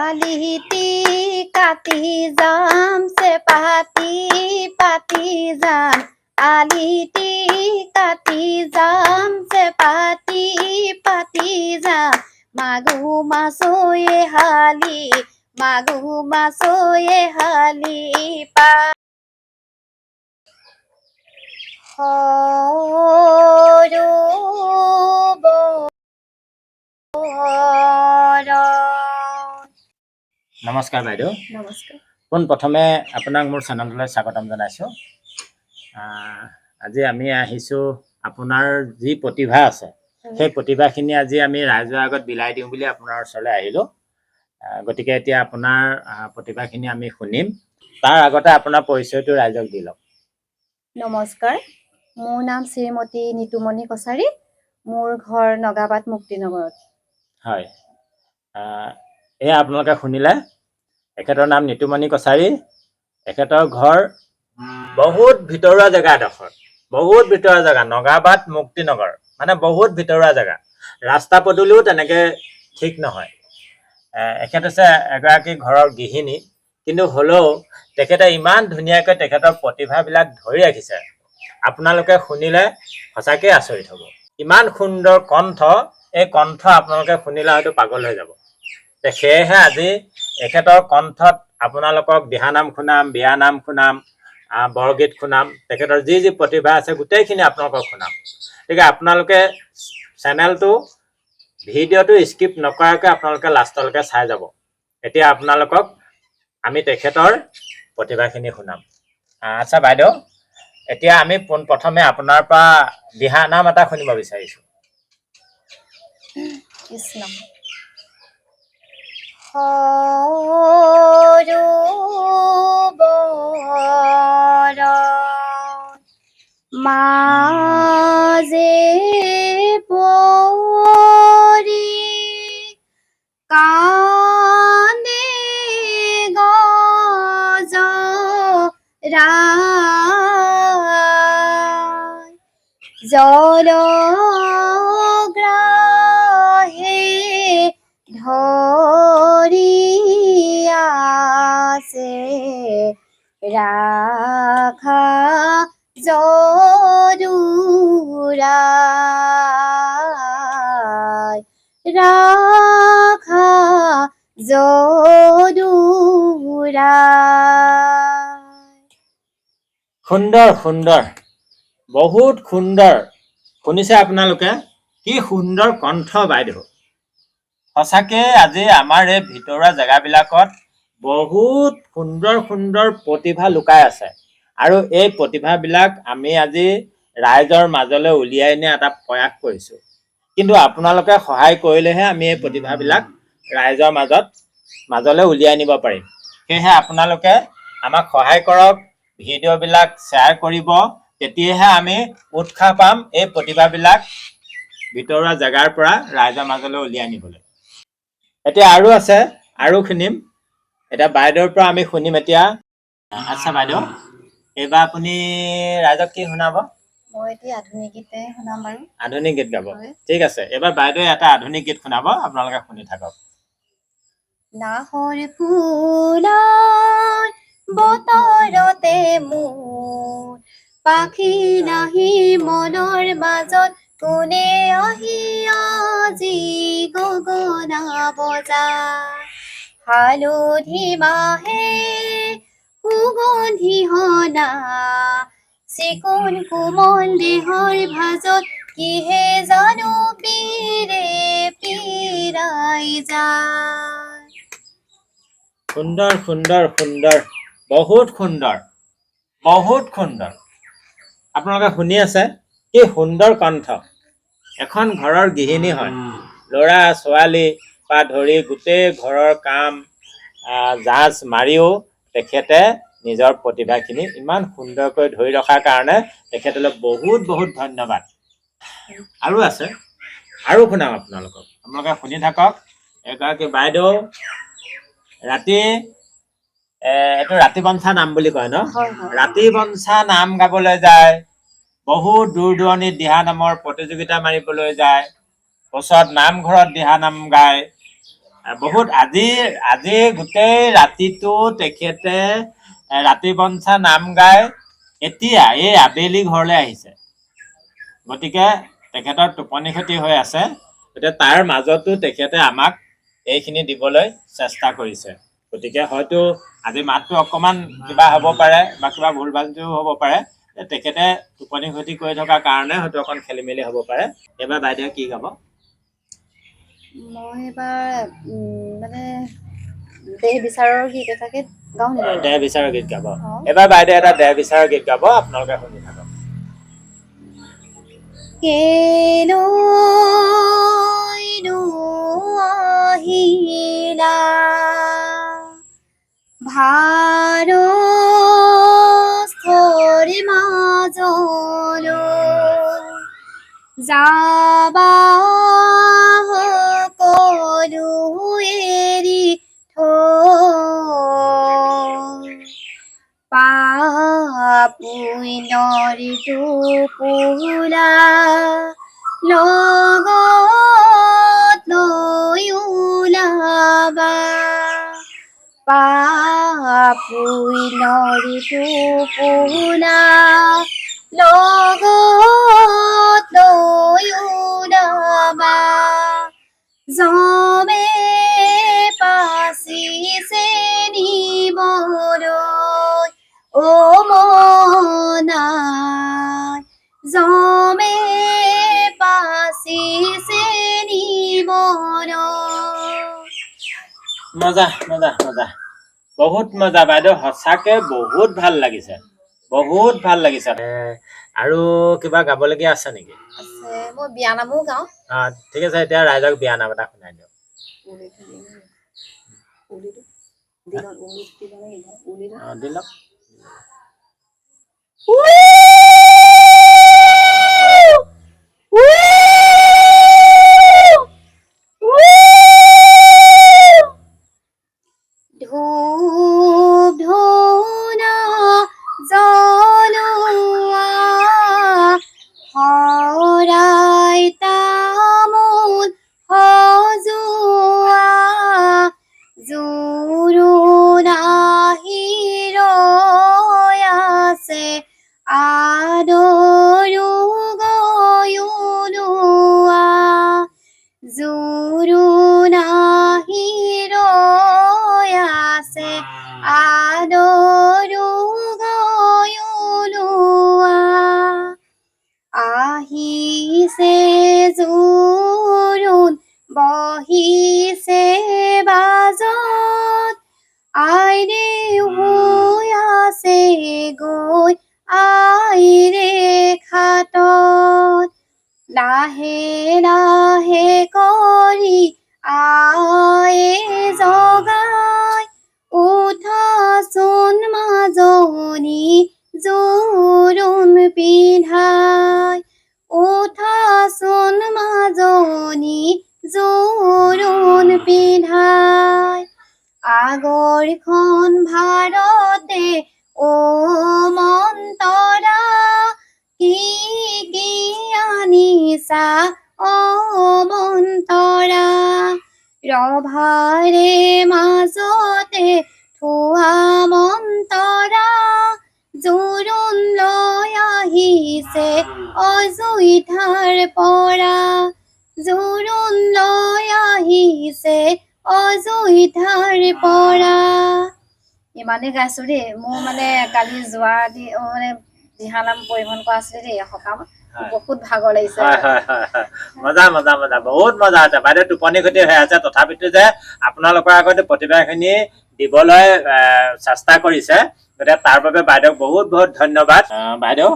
আলিটি কাটি যাম চেপাতি পাতি যাম আলিটি কাটি যাম চেপাতি পাতি যাম মাগুৰ মাছয়ে হালি মাগুৰ মাছয়ে হালি পা সৰু নমস্কাৰ বাইদেউ। নমস্কাৰ। পোনপ্ৰথমে আপোনাক মোৰ চেনেললৈ স্বাগতম জনাইছোঁ। আজি আমি আহিছোঁ আপোনাৰ যি প্ৰতিভা আছে সেই প্ৰতিভাখিনি আজি আমি ৰাইজৰ আগত বিলাই দিওঁ বুলি আপোনাৰ ওচৰলৈ আহিলোঁ। গতিকে এতিয়া আপোনাৰ প্ৰতিভাখিনি আমি শুনিম। তাৰ আগতে আপোনাৰ পৰিচয়টো ৰাইজক দি লওক। নমস্কাৰ, মোৰ নাম শ্ৰীমতী নিতুমণি কছাৰী। মোৰ ঘৰ নগাবাদ মুক্তিনগৰত। হয়, এয়া আপোনালোকে শুনিলে, এখেতৰ নাম নিতুমণি কছাৰী। এখেতৰ ঘৰ বহুত ভিতৰুৱা জেগা এডোখৰ, বহুত ভিতৰুৱা জেগা, নগাবাদ মুক্তিনগৰ, মানে বহুত ভিতৰুৱা জেগা। ৰাস্তা পদূলিও তেনেকৈ ঠিক নহয়। এখেত হৈছে এগৰাকী ঘৰৰ গৃহিণী, কিন্তু হ'লেও তেখেতে ইমান ধুনীয়াকৈ তেখেতৰ প্ৰতিভাবিলাক ধৰি ৰাখিছে, আপোনালোকে শুনিলে সঁচাকৈ আচৰিত হ'ব। ইমান সুন্দৰ কণ্ঠ, এই কণ্ঠ আপোনালোকে শুনিলে হয়তো পাগল হৈ যাব। সেয়েহে আজি এখেতৰ কণ্ঠত আপোনালোকক দিহানাম শুনাম, বিয়ানাম শুনাম, বৰগীত শুনাম, তেখেতৰ যি যি প্ৰতিভা আছে গোটেইখিনি আপোনালোকক শুনাম। গতিকে আপোনালোকে চেনেলটো ভিডিঅ'টো স্কিপ নকৰাকৈ আপোনালোকে লাষ্টলৈকে চাই যাব। এতিয়া আপোনালোকক আমি তেখেতৰ প্ৰতিভাখিনি শুনাম। আচ্ছা বাইদেউ, এতিয়া আমি পোনপ্ৰথমে আপোনাৰ পৰা দিহানাম এটা শুনিব বিচাৰিছোঁ। কৃষ্ণ। সৰু বৰ মাজে পৰি কান্দে গজৰা জলগ্ৰাহে ধৰি আছে ৰাখা যদুৰাই ৰাখা যদুৰাই। সুন্দৰ সুন্দৰ, বহুত সুন্দৰ। শুনিছে আপোনালোকে? কি সুন্দৰ কণ্ঠ বাইদেউ। সঁচাকে আজি আমাৰ এই ভিতৰুৱা জেগাবিলাকত বহুত সুন্দৰ সুন্দৰ প্ৰতিভা লুকাই আছে, আৰু এই প্ৰতিভাবিলাক আমি আজি ৰাইজৰ মাজলৈ উলিয়াই নিয়া এটা প্ৰয়াস কৰিছোঁ। কিন্তু আপোনালোকে সহায় কৰিলেহে আমি এই প্ৰতিভাবিলাক ৰাইজৰ মাজলৈ উলিয়াই নিব পাৰিম। সেয়েহে আপোনালোকে আমাক সহায় কৰক, ভিডিঅ'বিলাক শ্বেয়াৰ কৰিব, তেতিয়াহে আমি উৎসাহ পাম এই প্ৰতিভাবিলাক ভিতৰুৱা জেগাৰ পৰা ৰাইজৰ মাজলৈ উলিয়াই নিবলৈ। এতিয়া আৰু আছে, আৰু শুনিম। এতিয়া বাইদেউৰ পৰা আমি শুনিম এতিয়া। আচ্ছা বাইদেউ, এইবাৰ আপুনি ৰাইজক কি শুনাব? মই এতিয়া আধুনিক গীতে শুনাম বাৰু। আধুনিক গীত গাব? ঠিক আছে, এইবাৰ বাইদেৱে এটা আধুনিক গীত শুনাব, আপোনালোকে শুনি থাকক। নাহৰ ফুলৰ বতৰতে মোৰ পাখি নাহি মনৰ মাজত, কোনে আহি আজি গগনা বজায়। হালধি মাহে সুগন্ধি হনা, চিকুণ কোমল দেহৰ ভাজত, কিহে জানো পীৰে পীৰাই যায়। সুন্দৰ সুন্দৰ সুন্দৰ, বহুত সুন্দৰ, বহুত সুন্দৰ। আপোনালোকে শুনি আছে? কি সুন্দৰ কণ্ঠ। এখন ঘৰৰ গৃহিণী হয়, ল'ৰা ছোৱালী পৰা ধৰি গোটেই ঘৰৰ কাম জাজ মাৰিও তেখেতে নিজৰ প্ৰতিভাখিনি ইমান সুন্দৰকৈ ধৰি ৰখাৰ কাৰণে তেখেতলৈ বহুত বহুত ধন্যবাদ। আৰু আছে, আৰু শুনাম আপোনালোকক, আপোনালোকে শুনি থাকক। এগৰাকী বাইদেউ ৰাতি এইটো ৰাতি বঞ্চা নাম বুলি কয় ন? ৰাতি বঞ্চা নাম গাবলৈ যায়, বহুত দূৰ দূৰণিত দিহানামৰ প্ৰতিযোগিতা মাৰিবলৈ যায়, ওচৰত নামঘৰত দিহানাম গায়, বহুত আজি আজি গোটেই ৰাতিটো তেখেতে ৰাতি বঞ্চা নাম গাই এতিয়া এই আবেলি ঘৰলৈ আহিছে। গতিকে তেখেতৰ টোপনি ক্ষতি হৈ আছে। গতিকে তাৰ মাজতো তেখেতে আমাক এইখিনি দিবলৈ চেষ্টা কৰিছে। গতিকে হয়তো আজি মাতটো অকণমান কিবা হ'ব পাৰে বা কিবা ভুল ভ্ৰান্তিও হ'ব পাৰে। তেখেতে টোপনি ক্ষতি কৰি থকাৰ কাৰণে হয়তো অকণ খেলি মেলি হ'ব পাৰে। এইবাৰ বাইদেৱে কি গাব? মই এবাৰ মানে দেহ বিচাৰৰ গীত এটাকে গাওঁ নি বাৰু? দেহ বিচাৰৰ গীত গাব। অ। এবাৰ বাইদেৱে এটা দেহ বিচাৰৰ গীত গাব, আপোনালোকে শুনি থাকক। কেলৈনো আহিলা ভাৰস্থৰ মাজলৈ, যাবা সকলো এৰি থৈ, পুণ্যৰ টোপোলা লগত লৈ ওলাবা, পুণ্যৰ টোপোলা লগত লৈ ওলাবা, যমে পাচিছে নিবলৈ ও মনাই, যমে পাচিছে নিবলৈ। মজা মজা মজা, বহুত মজা বাইদেউ, সঁচাকে বহুত ভাল লাগিছে, বহুত ভাল লাগিছে। আৰু কিবা গাবলগীয়া আছে নেকি? আছে, মই বিয়ানামো গাওঁ। ঠিক আছে, এতিয়া ৰাইজক বিয়ানাম এটা শুনাই দিয়ক। দি লওক। ধূপ ধূনা জ্বলোৱা, শৰাই তামোল সজোৱা, জোৰোণ আহি ৰৈ আছে, আদৰো গৈ ওলোৱা, জোৰোণ আহি ৰৈ আছে, আদৰো গৈ ওলোৱা, আহিছে জোৰোণ বহিছে বাজত, আইদেউ হৈ আছে গৈ আইৰে খাটত, লাহে লাহে কৰি আয়ে জগাই, উঠাচোন মাজনী জোৰোণ পিন্ধাই, উঠাচোন মাজনী জোৰোণ পিন্ধাই, আগৰখন ভাৰতে ও মন্তৰা, কি কি আনিছা অ মন্তৰা, ৰভাৰে মাজতে থোৱা মন্তৰা, জোৰোণ লৈ আহিছে অযোধ্যাৰ পৰা, জোৰোণ লৈ আহিছে অযোধ্যাৰ পৰা। ইমানেই গাইছো দেই। মোৰ মানে কালি যোৱা মানে দিহানাম পৰিৱেশন কৰা আছিলে দেই সকাম, বহুত ভাগৰ লাগিছে। মজা মজা মজা, বহুত মজা আছে বাইদেউ। টোপনি ক্ষতি হৈ আছে, তথাপিতো যে আপোনালোকৰ আগতে প্ৰতিভাখিনি দিবলৈ চেষ্টা কৰিছে, গতিকে তাৰ বাবে বাইদেউক বহুত বহুত ধন্যবাদ। বাইদেউ,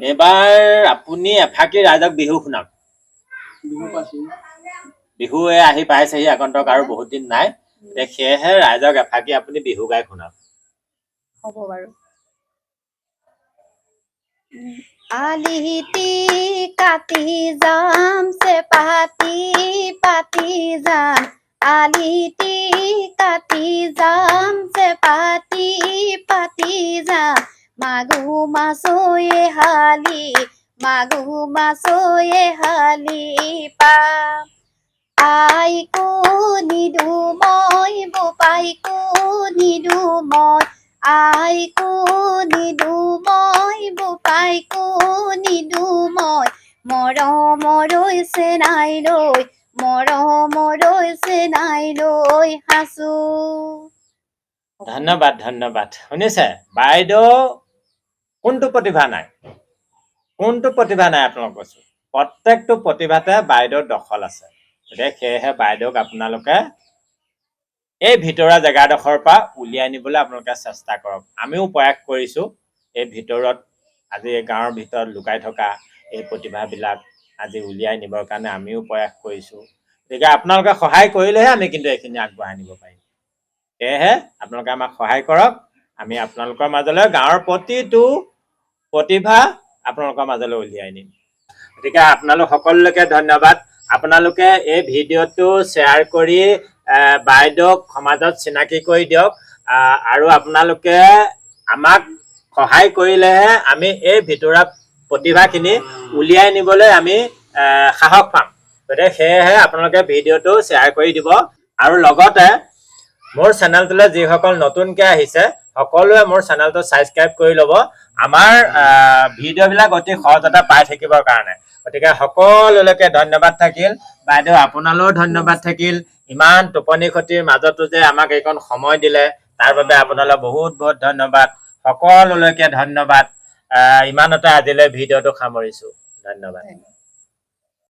এইবাৰ আপুনি এফাকি ৰাইজক বিহু শুনাওক। বিহু আহি পাইছেহি আগন্তুক আৰু বহুত দিন নাই, সেয়েহে ৰাইজক এফাকি আপুনি বিহু গাই শুনাওক। হ'ব বাৰু। আলিটি কাটি যাম, চেপাতি পাতি যাম, আলিটি কাটি যাম, চেপাতি পাতি যাম, মাগু মাছয়ে হালি, মাগু মাছয়ে হালি পাম, আইকো নিদু মই বোপাইকো নিদু মই আইকো নিদু মই বোপাইকো নিদু মই মৰমৰৈ চেনাই লৈ মৰমৰৈ চেনাই লৈ হাঁচো। ধন্যবাদ ধন্যবাদ। শুনিছে বাইদেউ কোনটো প্ৰতিভা নাই, কোনটো প্ৰতিভা নাই আপোনালোক কৈছো, প্ৰত্যেকটো প্ৰতিভাতে বাইদেউৰ দখল আছে। গতিকে সেয়েহে বাইদেউক আপোনালোকে এই ভিতৰুৱা জেগাডোখৰৰ পৰা উলিয়াই নিবলৈ আপোনালোকে চেষ্টা কৰক। আমিও প্ৰয়াস কৰিছোঁ এই ভিতৰত আজি এই গাঁৱৰ ভিতৰত লুকাই থকা এই প্ৰতিভাবিলাক আজি উলিয়াই নিবৰ কাৰণে আমিও প্ৰয়াস কৰিছোঁ। গতিকে আপোনালোকে সহায় কৰিলেহে আমি কিন্তু এইখিনি আগবঢ়াই নিব পাৰিম। সেয়েহে আপোনালোকে আমাক সহায় কৰক। আমি আপোনালোকৰ মাজলৈ গাঁৱৰ প্ৰতিটো প্ৰতিভা আপোনালোকৰ মাজলৈ উলিয়াই নিম। গতিকে আপোনালোক সকলোকে ধন্যবাদ। আপোনালোকে এই ভিডিঅ'টো শ্বেয়াৰ কৰি বাইদেউক সমাজত চিনাকি কৰি দিয়ক। আৰু আপোনালোকে আমাক সহায় কৰিলেহে আমি এই ভিতৰুৱা প্ৰতিভাখিনি উলিয়াই নিবলৈ আমি সাহস পাম। গতিকে সেয়েহে আপোনালোকে ভিডিঅ'টো শ্বেয়াৰ কৰি দিব। আৰু লগতে মোৰ চেনেলটোলৈ যিসকল নতুনকৈ আহিছে সকলোৱে মোৰ চেনেলটো ছাবস্ক্ৰাইব কৰি ল'ব, আমাৰ ভিডিঅ'বিলাক অতি সহজতে পাই থাকিবৰ কাৰণে। গতিকে সকলোলৈকে ধন্যবাদ থাকিল। বাইদেউ আপোনালৈও ধন্যবাদ থাকিল। ইমান টোপনি ক্ষতিৰ মাজতো যে আমাক এইকণ সময় দিলে তাৰ বাবে আপোনালৈ বহুত বহুত ধন্যবাদ। সকলোলৈকে ধন্যবাদ। ইমানতে আজিলৈ ভিডিঅ'টো সামৰিছোঁ। ধন্যবাদ।